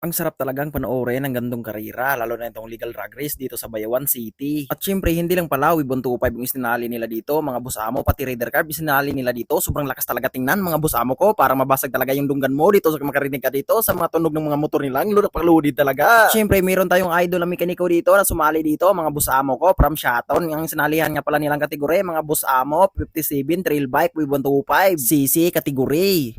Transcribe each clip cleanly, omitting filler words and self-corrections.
Ang sarap talagang panoorin ng gandong karera, lalo na itong legal drag race dito sa Bayawan City. At syempre, hindi lang pala Wibon 25 yung isinali nila dito, mga busamo, pati Raider Carb isinali nila dito. Sobrang lakas talaga tingnan, mga busamo ko, para mabasag talaga yung dunggan mo dito sa makarinig ka dito sa mga tunog ng mga motor nila. Ang lunak-paludid talaga. At syempre, mayroon tayong idol na mekaniko dito na sumali dito, mga busamo ko, from Shaton. Ang sinalihan nga pala nilang kategori, mga busamo, 57, trail bike, Wibon 25, CC kategori.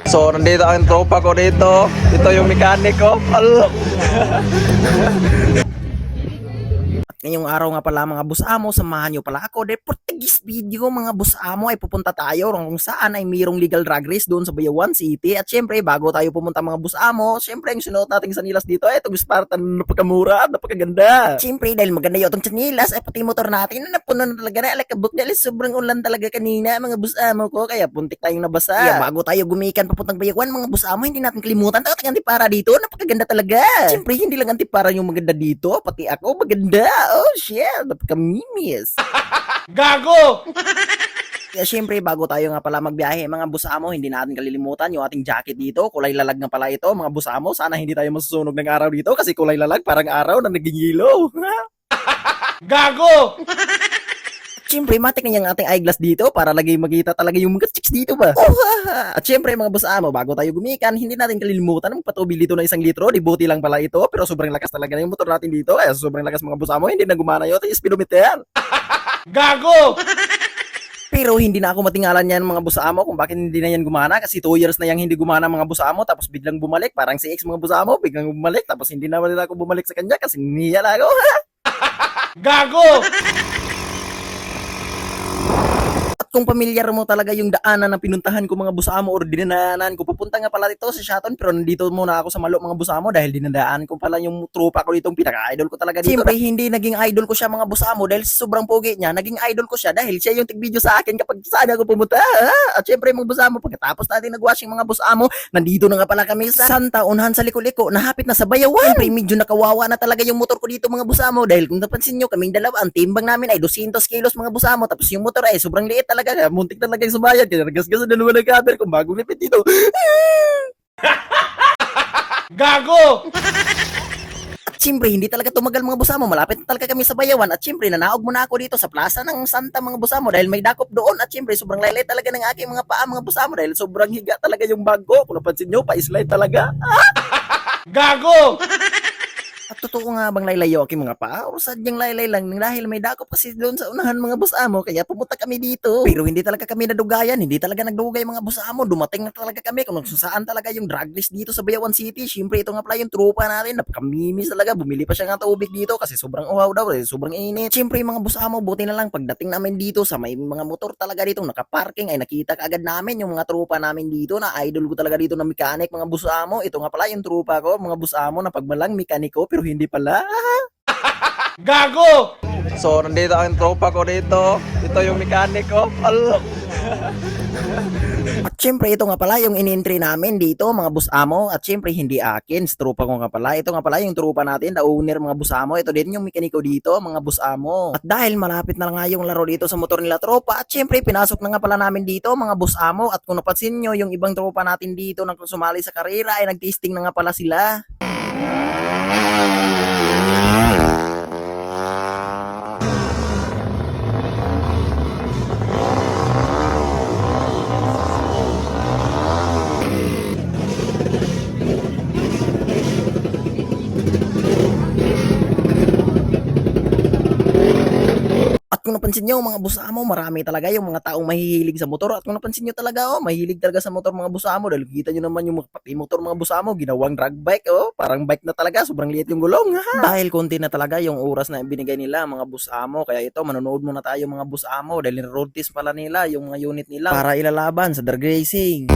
So, nandito ang tropa ko dito. Ito yung mekaniko. Alo. Ngayong araw nga pala mga boss amo, samahan nyo pala ako. Dahil for today's video mga boss amo ay pupunta tayo kung saan ay mayroong legal drag race doon sa Bayawan City. At syempre bago tayo pumunta mga boss amo, syempre ang sinuot nating sanilas dito ay itong Spartan, napakamura at napakaganda. Syempre dahil maganda yung itong sanilas ay pati motor natin na napuno na talaga na alakabok dahil sobrang ulan talaga kanina mga boss amo ko. Kaya puntik tayong nabasa. Kaya bago tayo gumikan papuntang Bayawan mga boss amo, hindi natin kalimutan tayo antipara dito, napakaganda talaga. Syempre hindi lang antipara yung maganda dito, pati ako maganda. Oh shit, napakamimis. Gago! Kaya syempre bago tayo nga pala magbiyahe mga busamo, hindi natin kalilimutan yung ating jacket dito. Kulay lalag nga pala ito mga busamo. Sana hindi tayo masusunog ng araw dito kasi kulay lalag parang araw na naging ilaw. Gago! Siyempre, matik na yung ating eyeglass dito para lagi magkita talaga yung mga chicks dito ba. At siyempre, mga boss amo, bago tayo gumikan, hindi natin kalilimutan ang patubil dito na 1 litro. Di buti lang pala ito, pero sobrang lakas talaga na yung motor natin dito. Kaya sobrang lakas mga boss amo, hindi na gumana yung ating speedometer. Gago! Pero hindi na ako matingalan yan mga boss amo kung bakit hindi na yan gumana kasi 2 years na yung hindi gumana mga boss amo tapos biglang bumalik. Parang si ex mga boss amo, biglang bumalik tapos hindi na ako bumalik sa kanya kasi niya na ako. Gago! Kung pamilyar mo talaga yung daanan na pinuntahan ko mga busamo or dinadaanan ko, papunta nga pala dito sa Shaton pero nandito muna ako sa Malo mga busamo dahil dinadaan ko pala yung tropa ko dito, pinaka-idol ko talaga dito. Siyempre hindi naging idol ko siya mga busamo dahil sobrang pogi niya, naging idol ko siya dahil siya yung tig-video sa akin kapag saan ako pumunta. At siyempre mga busamo, pagkatapos natin nag-washing mga busamo, nandito na nga pala kami sa Santa Unahan sa Liko-Liko, nahapit na sa Bayawan. Siyempre medyo nakawawa na talaga yung motor ko dito mga busamo dahil kung napansin nyo kaming dalawa, ang timbang namin ay 200 kilos mga busamo tapos yung motor ay sobrang liit talaga. Muntik talaga yung subayad. Kaya nagasgasan na naman ng cover kung bagong lipit dito. Gago! At siyempre, hindi talaga tumagal mga busamo. Malapit na talaga kami sa Bayawan. At siyempre, nanaog muna ako dito sa plaza ng Santa mga busamo dahil may dakop doon. At siyempre, sobrang laylay talaga ng aking mga paa mga busamo dahil sobrang higa talaga yung bag ko. Kung napansin nyo, pa-slide talaga. Gago! At totoo nga bang laylayo aking mga paa? O sadyang laylay lang dahil may dakop kasi doon sa unahan mga busamo kaya pumunta kami dito. Pero hindi talaga kami nadugayan, hindi talaga nagdugay mga busamo. Dumating na talaga kami kung saan talaga yung drag race dito sa Bayawan City. Siyempre ito nga pala yung tropa natin, napakamimis talaga. Bumili pa siya ng tubig dito kasi sobrang uhaw daw, sobrang init. Siyempre mga busamo, buti na lang pagdating namin dito sa may mga motor talaga dito nakaparking ay nakita kaagad namin yung mga tropa namin dito na idol ko talaga dito na mechanic mga busamo. Ito nga pala yung tropa ko mga busamo na pagmalang mekaniko pero hindi pala. Gago! So, nandito ang tropa ko dito. Ito yung mekaniko. Alo. At syempre, ito nga pala yung in-entry namin dito, mga busamo. At syempre, hindi akin. Sa tropa ko nga pala. Ito nga pala yung tropa natin, the owner, mga busamo. Ito din yung mekaniko dito, mga busamo. At dahil malapit na nga yung laro dito sa motor nila tropa, at syempre, pinasok na nga pala namin dito, mga busamo. At kung napansin nyo, yung ibang tropa natin dito na sumali sa karera, ay nag-testing na nga pala sila. At kung napansin nyo mga busamo, marami talaga yung mga taong mahihilig sa motor. At kung napansin nyo talaga, mahihilig talaga sa motor mga busamo. Dahil kita nyo naman yung pati motor mga busamo, ginawang drag bike, parang bike na talaga, sobrang liit yung gulong. Dahil konti na talaga yung oras na binigay nila mga busamo. Kaya ito, manonood muna tayo mga busamo. Dahil road test pala nila yung mga unit nila para ilalaban sa drag racing.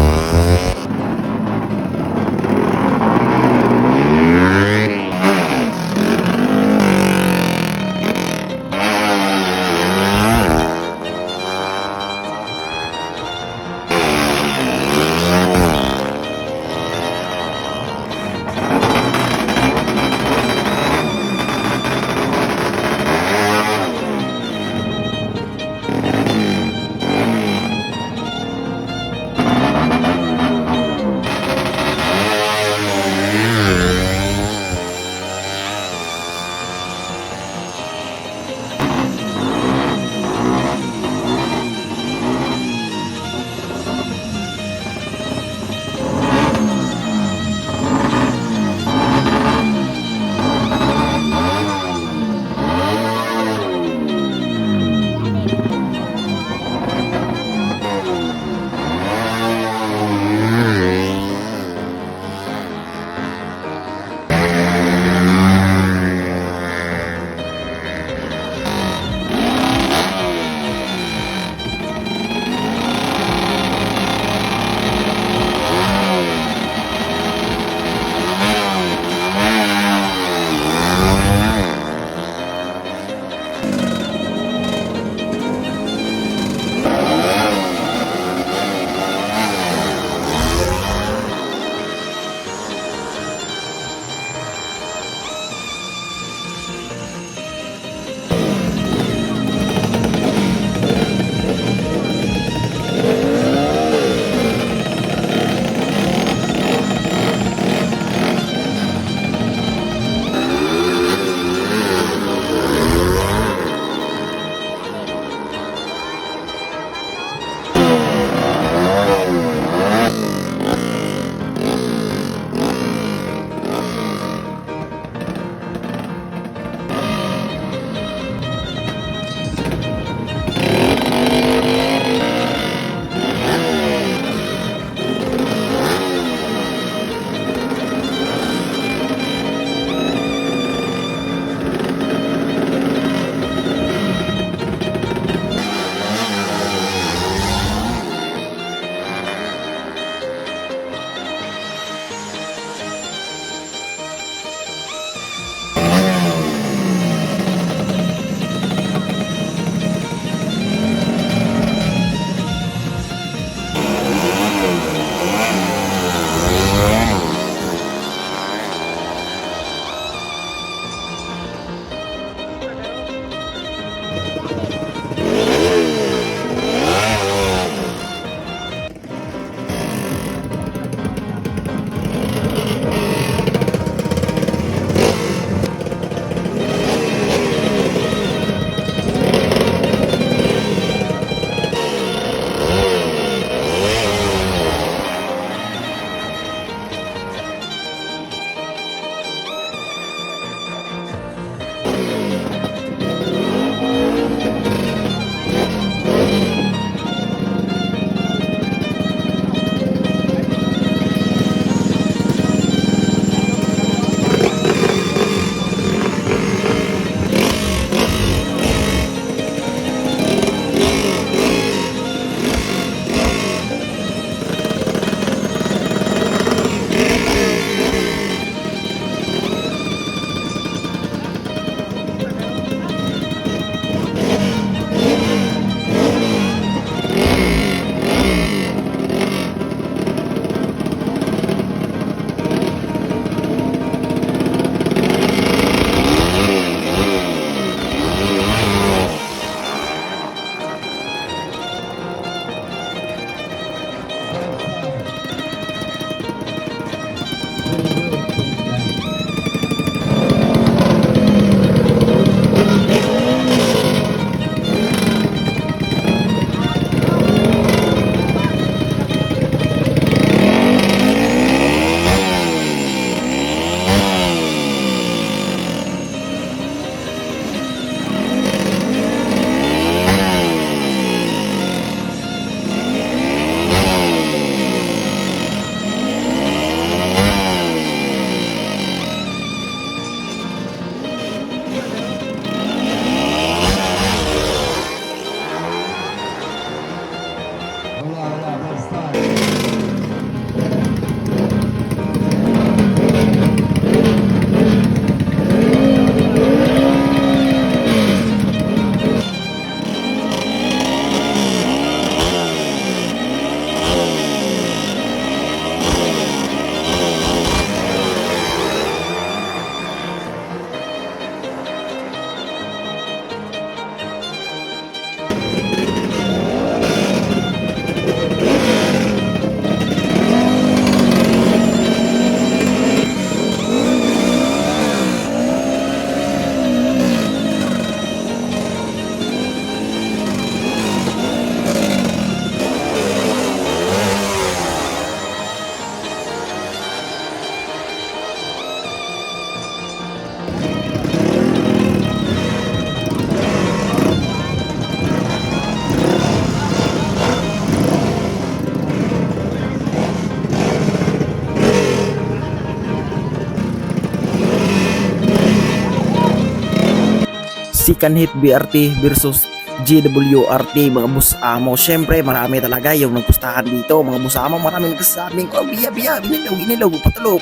Second Hit BRT versus GWRT mga boss amo. Syempre marami talaga yung nagpustahan dito mga boss amo. Marami nagsasabing oh biya ginilaw patulo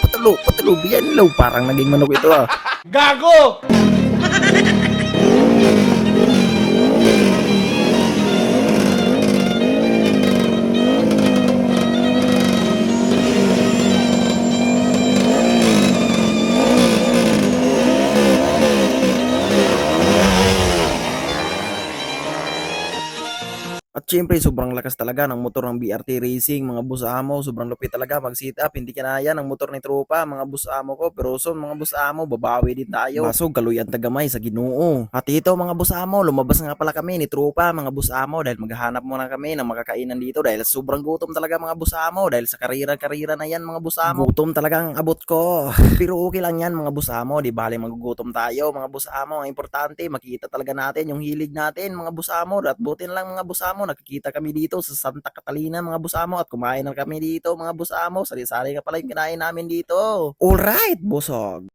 biya nilaw. Parang naging manok ito ah. Gago! At syempre, sobrang lakas talaga ng motor ng BRT Racing, mga boss amo. Sobrang lupit talaga mag-sit up. Hindi kinaya ng motor ni Tropa, mga boss amo ko. Pero son, mga boss amo, babawi din tayo. Masog, kaluyan tagamay sa Ginoo. At ito, mga boss amo, lumabas nga pala kami ni Tropa, mga boss amo. Dahil maghahanap muna kami ng makakainan dito. Dahil sobrang gutom talaga, mga boss amo. Dahil sa karira na yan, mga boss amo. Gutom talagang abot ko. Pero okay lang yan, mga boss amo. Di bali magugutom tayo, mga boss amo. Ang importante, makita talaga natin yung hilig natin, mga boss amo. At butin lang, mga boss amo, nakikita kami dito sa Santa Catalina mga boss amo at kumain na kami dito mga boss amo. Sari-sari nga pala yung kinain namin dito. Alright, busog.